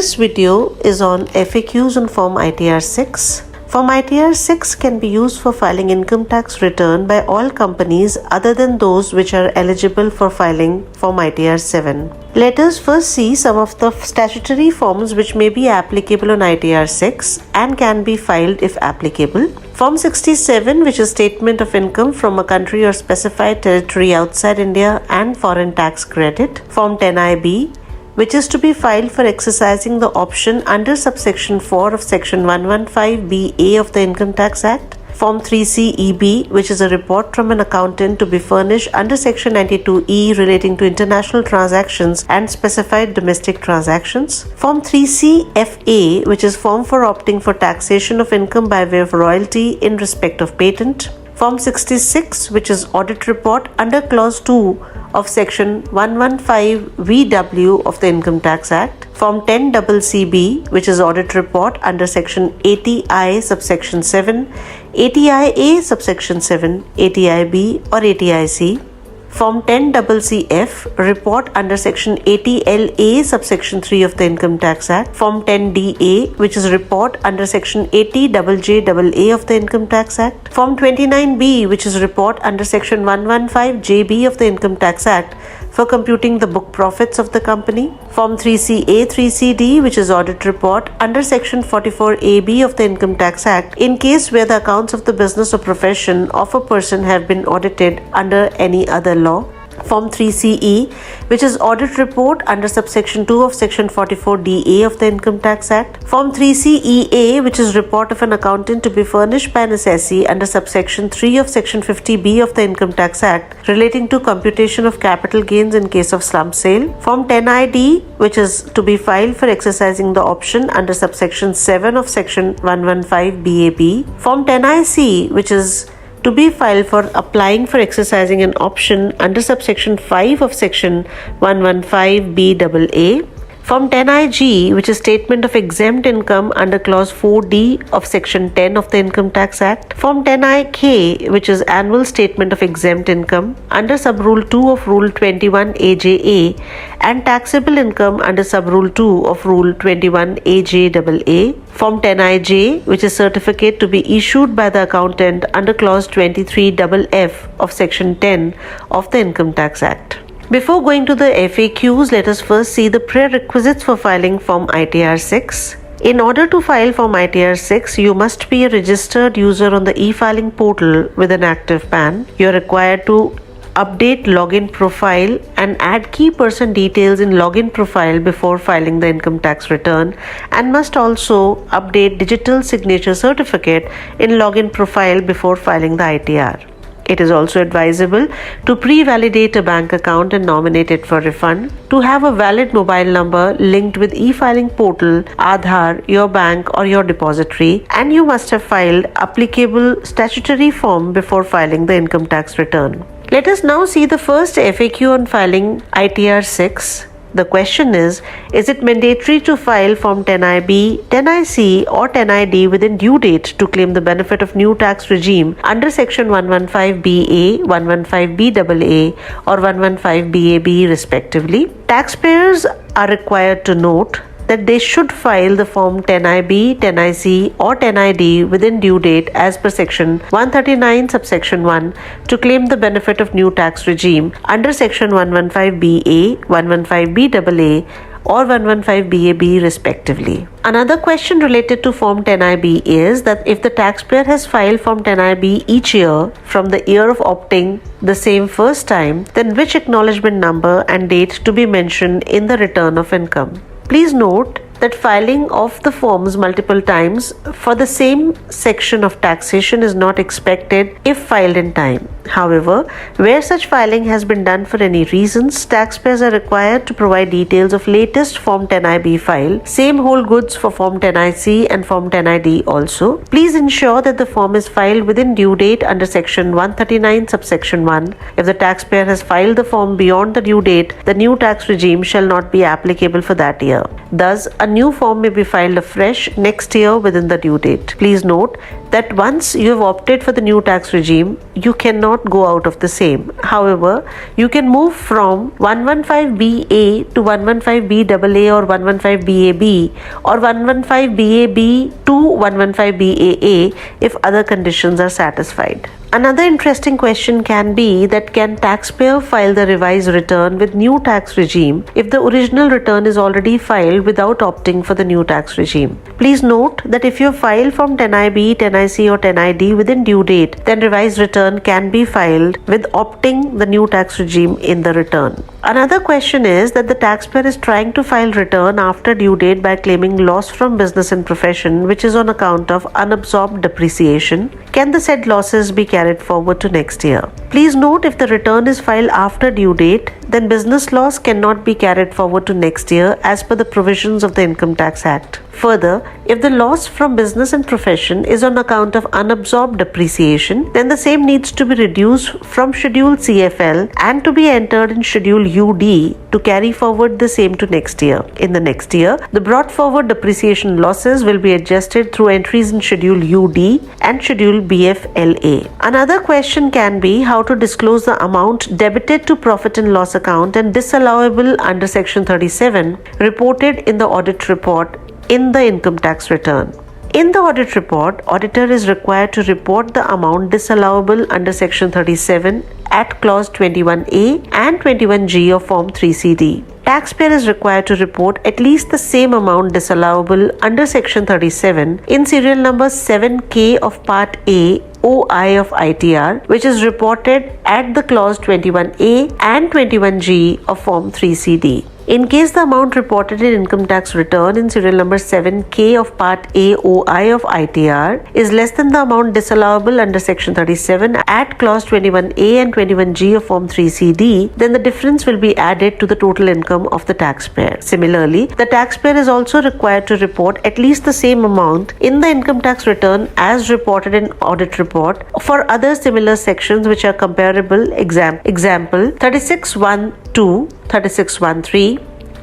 This video is on FAQs on Form ITR 6. Form ITR 6 can be used for filing income tax return by all companies other than those which are eligible for filing Form ITR 7. Let us first see some of the statutory forms which may be applicable on ITR 6 and can be filed if applicable. Form 67, which is statement of income from a country or specified territory outside India and foreign tax credit. Form 10IB, which is to be filed for exercising the option under subsection 4 of section 115BA of the Income Tax Act. Form 3CEB, which is a report from an accountant to be furnished under section 92E relating to international transactions and specified domestic transactions. Form 3CFA, which is form for opting for taxation of income by way of royalty in respect of patent. Form 66, which is audit report under clause 2 of section 115VW of the Income Tax Act. Form 10CCB, which is audit report under section 80I subsection 7, 80IA subsection 7, 80IB or 80IC. Form 10CCF, report under section 80LA subsection 3 of the Income Tax Act. Form 10DA, which is report under section 80JJAA of the Income Tax Act. Form 29B, which is report under section 115JB of the Income Tax Act for computing the book profits of the company. Form 3CA, 3CD, which is audit report under section 44AB of the Income Tax Act in case where the accounts of the business or profession of a person have been audited under any other law. Form 3CE, which is audit report under subsection 2 of section 44DA of the Income Tax Act. Form 3CEA, which is report of an accountant to be furnished by an assessee under subsection 3 of section 50B of the Income Tax Act relating to computation of capital gains in case of slump sale. Form 10ID, which is to be filed for exercising the option under subsection 7 of section 115BAB. Form 10IC, which is to be filed for applying for exercising an option under subsection 5 of section 115BAA. Form 10IG, which is statement of exempt income under clause 4D of section 10 of the Income Tax Act. Form 10IK, which is annual statement of exempt income under subrule 2 of rule 21AJA and taxable income under subrule 2 of rule 21AJAA. Form 10IJ, which is certificate to be issued by the accountant under clause 23FF of section 10 of the Income Tax Act. Before going to the FAQs, let us first see the prerequisites for filing Form ITR 6. In order to file Form ITR 6, you must be a registered user on the e-filing portal with an active PAN. You are required to update login profile and add key person details in login profile before filing the income tax return, and must also update digital signature certificate in login profile before filing the ITR. It is also advisable to pre-validate a bank account and nominate it for refund, to have a valid mobile number linked with e-filing portal, Aadhaar, your bank or your depository, and you must have filed applicable statutory form before filing the income tax return. Let us now see the first FAQ on filing ITR 6. The question is it mandatory to file Form 10IB, 10IC or 10ID within due date to claim the benefit of new tax regime under section 115BA, 115BAA or 115BAB respectively? Taxpayers are required to note that they should file the Form 10IB, 10IC or 10ID within due date as per section 139 subsection 1 to claim the benefit of new tax regime under section 115BA, 115BAA or 115BAB respectively. Another question related to Form 10IB is that if the taxpayer has filed Form 10IB each year from the year of opting the same first time, then which acknowledgement number and date to be mentioned in the return of income? Please note that filing of the forms multiple times for the same section of taxation is not expected if filed in time. However, where such filing has been done for any reasons, taxpayers are required to provide details of latest Form 10IB file, same whole goods for Form 10IC and Form 10ID also. Please ensure that the form is filed within due date under section 139 subsection 1. If the taxpayer has filed the form beyond the due date, the new tax regime shall not be applicable for that year. Thus, a new form may be filed afresh next year within the due date. Please note that once you have opted for the new tax regime, you cannot go out of the same. However, you can move from 115BA to 115BAA or 115BAB or 115BAB to 115BAA if other conditions are satisfied. Another interesting question can be that can taxpayer file the revised return with new tax regime if the original return is already filed without opting for the new tax regime? Please note that if you file from 10IB, 10IC or 10ID within due date, then revised return can be filed with opting the new tax regime in the return. Another question is that the taxpayer is trying to file return after due date by claiming loss from business and profession which is on account of unabsorbed depreciation. Can the said losses be carried forward to next year? Please note if the return is filed after due date, then business loss cannot be carried forward to next year as per the provisions of the Income Tax Act. Further, if the loss from business and profession is on account of unabsorbed depreciation, then the same needs to be reduced from Schedule CFL and to be entered in Schedule UD to carry forward the same to next year. In the next year, the brought forward depreciation losses will be adjusted through entries in Schedule UD and Schedule BFLA. Another question can be how to disclose the amount debited to profit and loss account and disallowable under Section 37 reported in the audit report in the income tax return. In the audit report, auditor is required to report the amount disallowable under Section 37 at Clause 21A and 21G of Form 3CD. Taxpayer is required to report at least the same amount disallowable under Section 37 in serial number 7K of Part A OI of ITR, which is reported at the Clause 21A and 21G of Form 3CD. In case the amount reported in income tax return in serial number 7K of Part A OI of ITR is less than the amount disallowable under Section 37 at Clause 21A and 21G of Form 3CD, then the difference will be added to the total income of the taxpayer. Similarly, the taxpayer is also required to report at least the same amount in the income tax return as reported in audit report for other similar sections which are comparable. Example 36.1.2, 36.1.3,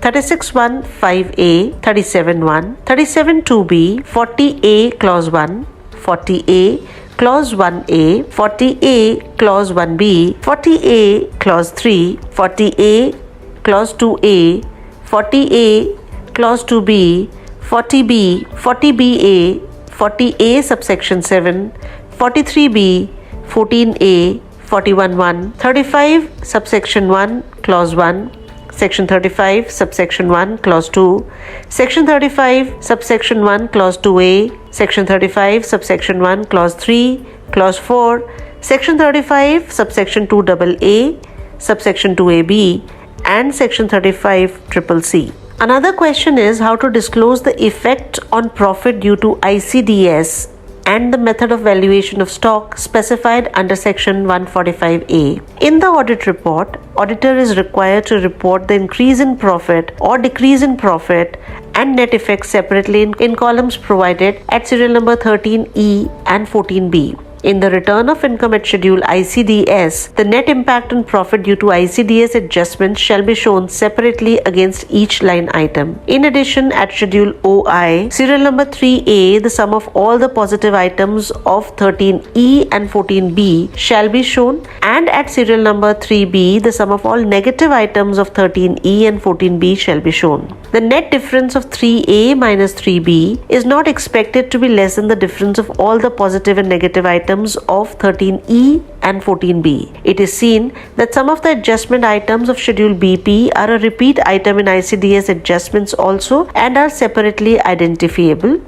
36.1.5a, 37.1, 37.2b, 40a Clause 1, 40a Clause 1a, 40a Clause 1b, 40a Clause 3, 40a Clause 2a, 40a Clause 2b, 40b, 40ba, 40a subsection 7, 43b, 14a, 41.1, 35 subsection 1 Clause 1, Section 35 subsection 1 Clause 2, Section 35 subsection 1 Clause 2a, Section 35 subsection 1 Clause 3, Clause 4, Section 35 subsection 2AA, subsection 2ab, and Section 35 CCC. Another question is how to disclose the effect on profit due to ICDS and the method of valuation of stock specified under Section 145A. In the audit report, auditor is required to report the increase in profit or decrease in profit and net effects separately in columns provided at serial number 13E and 14B. In the return of income at Schedule ICDS, the net impact on profit due to ICDS adjustments shall be shown separately against each line item. In addition, at Schedule OI, serial number 3A, the sum of all the positive items of 13E and 14B shall be shown, and at serial number 3B, the sum of all negative items of 13E and 14B shall be shown. The net difference of 3A minus 3B is not expected to be less than the difference of all the positive and negative items of 13E and 14B. It is seen that some of the adjustment items of Schedule BP are a repeat item in ICDS adjustments also and are separately identifiable.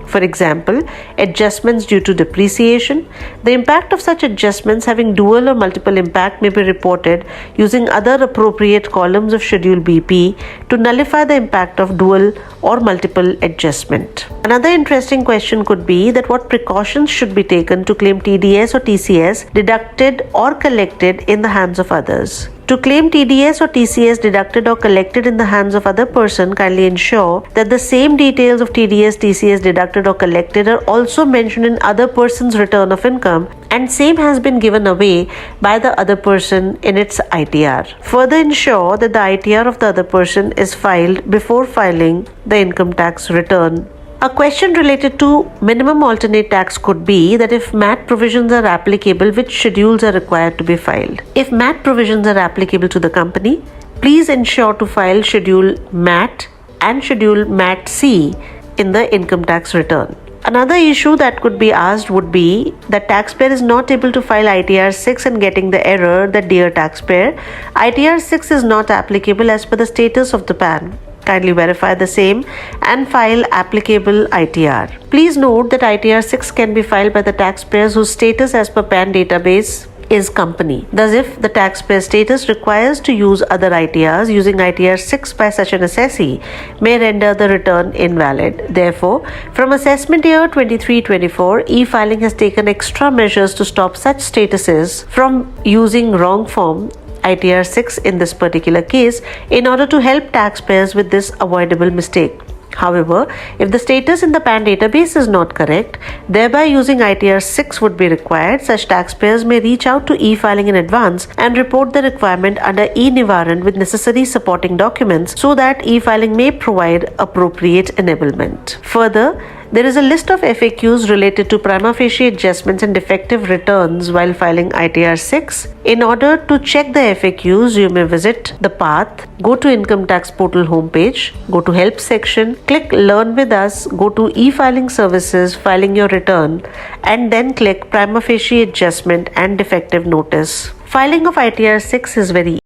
For example, adjustments due to depreciation. The impact of such adjustments having dual or multiple impact may be reported using other appropriate columns of Schedule BP to nullify the impact of dual or multiple adjustment. Another interesting question could be that what precautions should be taken to claim TDS or TCS deducted or collected in the hands of others. To claim TDS or TCS deducted or collected in the hands of other person, kindly ensure that the same details of TDS, TCS deducted or collected are also mentioned in other person's return of income and same has been given away by the other person in its ITR. Further ensure that the ITR of the other person is filed before filing the income tax return A question related to minimum alternate tax could be that if MAT provisions are applicable, which schedules are required to be filed? If MAT provisions are applicable to the company, please ensure to file Schedule MAT and Schedule MAT C in the income tax return. Another issue that could be asked would be that taxpayer is not able to file ITR 6 and getting the error that dear taxpayer, ITR 6 is not applicable as per the status of the PAN. Kindly verify the same and file applicable ITR. Please note that ITR 6 can be filed by the taxpayers whose status as per PAN database is company. Thus, if the taxpayer status requires to use other ITRs, using ITR 6 by such an assessee may render the return invalid. Therefore, from assessment year 23-24, e-filing has taken extra measures to stop such statuses from using wrong form ITR 6 in this particular case in order to help taxpayers with this avoidable mistake. However, if the status in the PAN database is not correct, thereby using ITR 6 would be required. Such taxpayers may reach out to e-filing in advance and report the requirement under e-Nivaran with necessary supporting documents so that e-filing may provide appropriate enablement. Further, there is a list of FAQs related to prima facie adjustments and defective returns while filing ITR 6. In order to check the FAQs, you may visit the path, go to Income Tax Portal homepage, go to Help section, click Learn with Us, go to E-Filing Services, filing your return, and then click Prima facie adjustment and defective notice. Filing of ITR 6 is very